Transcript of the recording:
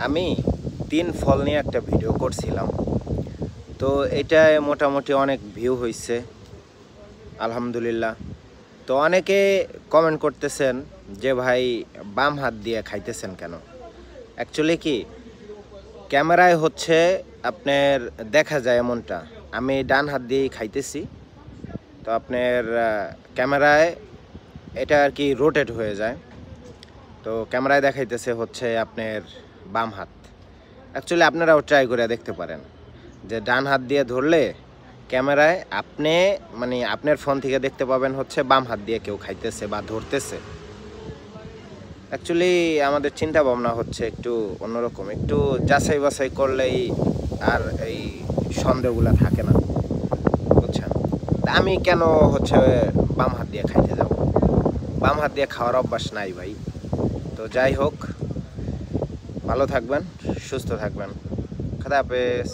আমি 3 ফল নিয়ে একটা ভিডিও করছিলাম। তো এটায় মোটামুটি অনেক ভিউ হইছে, আলহামদুলিল্লাহ। তো অনেকে কমেন্ট করতেছেন যে ভাই বাম হাত দিয়ে খাইতেছেন কেন? অ্যাকচুয়ালি কি ক্যামেরায় হচ্ছে আপনার দেখা যায় এমনটা, আমি ডান হাত দিয়েই খাইতেছি। তো আপনার ক্যামেরায় এটা আর কি রোটেট হয়ে যায়। তো ক্যামেরায় দেখাইতেছে হচ্ছে আপনার বাম হাত। অ্যাকচুয়ালি আপনারাও ট্রাই করে দেখতে পারেন যে ডান হাত দিয়ে ধরলে ক্যামেরায় আপনি মানে আপনার ফোন থেকে দেখতে পাবেন হচ্ছে বাম হাত দিয়ে কেউ খাইতেছে বা ধরতেছে। অ্যাকচুয়ালি আমাদের চিন্তা ভাবনা হচ্ছে একটু অন্যরকম, একটু যাচাই বাছাই করলেই আর এই সন্দেহগুলো থাকে না, বুঝছেন? তা আমি কেন হচ্ছে বাম হাত দিয়ে খাইতে যাব? বাম হাত দিয়ে খাওয়ার অভ্যাস নাই ভাই। তো যাই হোক, ভালো থাকবেন, সুস্থ থাকবেন। খোদা হাফেজ।